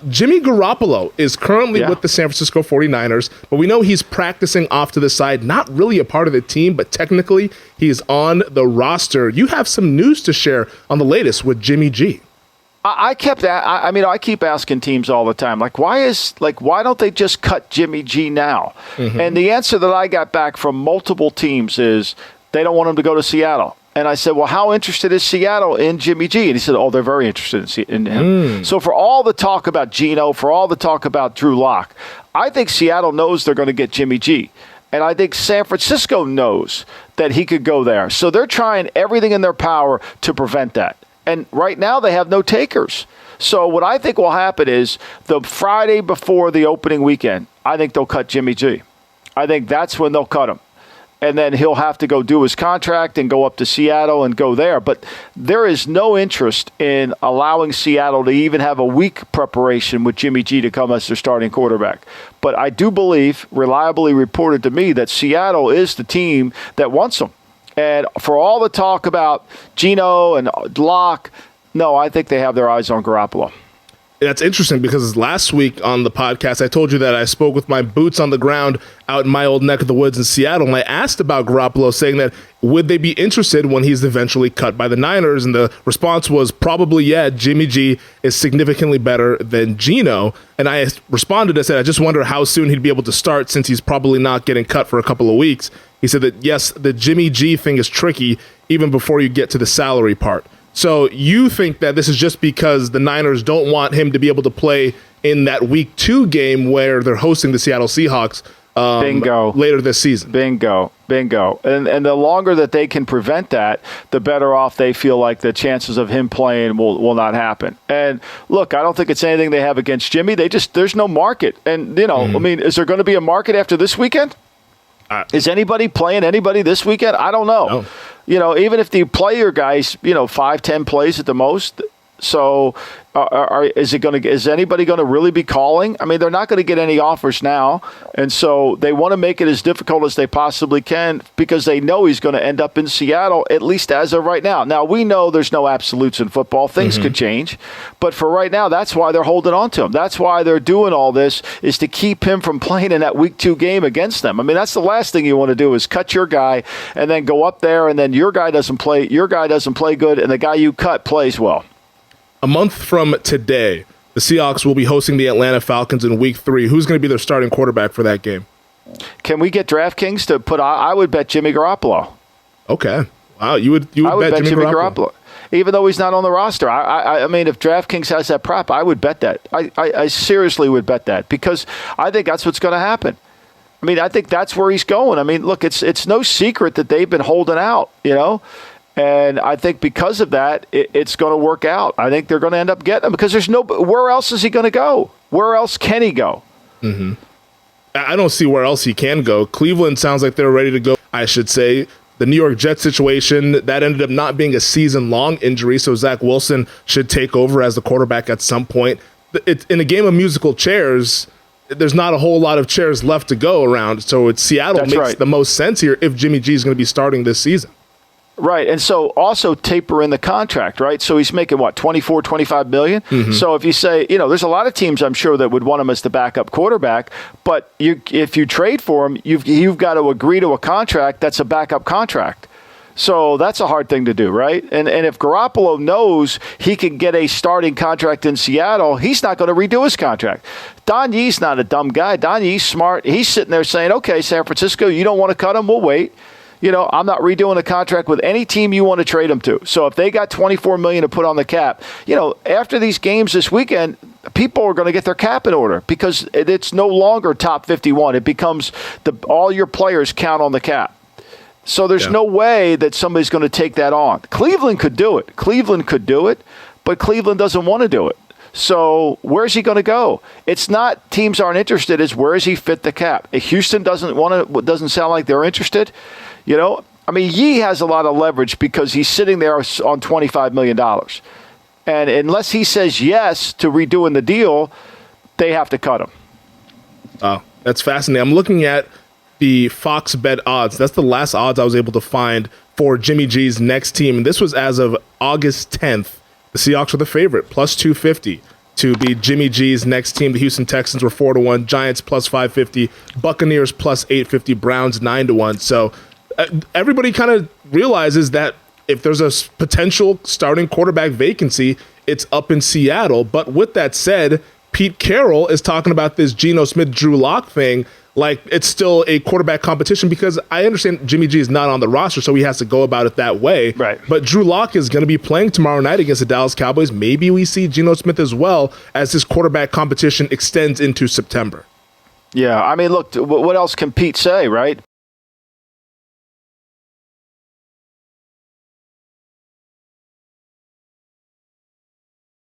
Jimmy Garoppolo is currently with the San Francisco 49ers, but we know he's practicing off to the side, not really a part of the team, but technically he's on the roster. You have some news to share on the latest with Jimmy G. I keep asking teams all the time, why don't they just cut Jimmy G now? Mm-hmm. And the answer that I got back from multiple teams is they don't want him to go to Seattle. And I said, well, how interested is Seattle in Jimmy G? And he said, oh, they're very interested in him. So for all the talk about Geno, for all the talk about Drew Lock, I think Seattle knows they're going to get Jimmy G. And I think San Francisco knows that he could go there. So they're trying everything in their power to prevent that. And right now they have no takers. So what I think will happen is the Friday before the opening weekend, I think they'll cut Jimmy G. I think that's when they'll cut him. And then he'll have to go do his contract and go up to Seattle and go there. But there is no interest in allowing Seattle to even have a week preparation with Jimmy G to come as their starting quarterback. But I do believe, reliably reported to me, that Seattle is the team that wants him. And for all the talk about Geno and Locke, no, I think they have their eyes on Garoppolo. That's interesting because last week on the podcast, I told you that I spoke with my boots on the ground out in my old neck of the woods in Seattle, and I asked about Garoppolo, saying that would they be interested when he's eventually cut by the Niners, and the response was probably, yeah, Jimmy G is significantly better than Geno. And I responded, I said, I just wonder how soon he'd be able to start since he's probably not getting cut for a couple of weeks. He said that, yes, the Jimmy G thing is tricky even before you get to the salary part. So you think that this is just because the Niners don't want him to be able to play in that Week 2 game where they're hosting the Seattle Seahawks later this season? Bingo. And the longer that they can prevent that, the better off they feel like the chances of him playing will not happen. And look, I don't think it's anything they have against Jimmy. There's no market. And, is there going to be a market after this weekend? Is anybody playing anybody this weekend? I don't know. No. Even if the player guys, 5-10 plays at the most. So is anybody going to really be calling? I mean, they're not going to get any offers now. And so they want to make it as difficult as they possibly can because they know he's going to end up in Seattle, at least as of right now. Now, we know there's no absolutes in football. Things could change. But for right now, that's why they're holding on to him. That's why they're doing all this, is to keep him from playing in that Week 2 game against them. I mean, that's the last thing you want to do is cut your guy and then go up there and then your guy doesn't play good and the guy you cut plays well. A month from today, the Seahawks will be hosting the Atlanta Falcons in Week 3. Who's going to be their starting quarterback for that game? Can we get DraftKings to put? I would bet Jimmy Garoppolo. Okay. Wow, you would bet Jimmy Garoppolo, even though he's not on the roster. I mean, if DraftKings has that prop, I would bet that. I seriously would bet that because I think that's what's going to happen. I mean, I think that's where he's going. I mean, look, it's no secret that they've been holding out, And I think because of that, it's going to work out. I think they're going to end up getting him because where else is he going to go? Where else can he go? Mm-hmm. I don't see where else he can go. Cleveland sounds like they're ready to go, I should say. The New York Jets situation, that ended up not being a season-long injury, so Zach Wilson should take over as the quarterback at some point. In a game of musical chairs, there's not a whole lot of chairs left to go around, so Seattle makes the most sense here if Jimmy G is going to be starting this season. Right, and so also taper in the contract, right? So he's making, $24-25 million? Mm-hmm. So if you say, there's a lot of teams I'm sure that would want him as the backup quarterback, but if you trade for him, you've got to agree to a contract that's a backup contract. So that's a hard thing to do, right? And if Garoppolo knows he can get a starting contract in Seattle, he's not going to redo his contract. Don Yee's not a dumb guy. Don Yee's smart. He's sitting there saying, okay, San Francisco, you don't want to cut him, we'll wait. I'm not redoing the contract with any team you want to trade him to. So if they got $24 million to put on the cap, after these games this weekend, people are going to get their cap in order because it's no longer top 51. It becomes all your players count on the cap. So there's no way that somebody's going to take that on. Cleveland could do it. But Cleveland doesn't want to do it. So where's he going to go? It's not teams aren't interested. It's where does he fit the cap? If Houston doesn't sound like they're interested. Yee has a lot of leverage because he's sitting there on $25 million. And unless he says yes to redoing the deal, they have to cut him. Oh, that's fascinating. I'm looking at the Fox Bet odds. That's the last odds I was able to find for Jimmy G's next team. And this was as of August 10th. The Seahawks are the favorite, plus 250. to be Jimmy G's next team. The Houston Texans were 4-1, Giants plus 550, Buccaneers plus 850, Browns 9-1. So everybody kind of realizes that if there's a potential starting quarterback vacancy, it's up in Seattle. But with that said, Pete Carroll is talking about this Geno Smith, Drew Lock thing like it's still a quarterback competition, because I understand Jimmy G is not on the roster, so he has to go about it that way. Right. But Drew Lock is going to be playing tomorrow night against the Dallas Cowboys. Maybe we see Geno Smith as well as this quarterback competition extends into September. Yeah, I mean, look, what else can Pete say, right?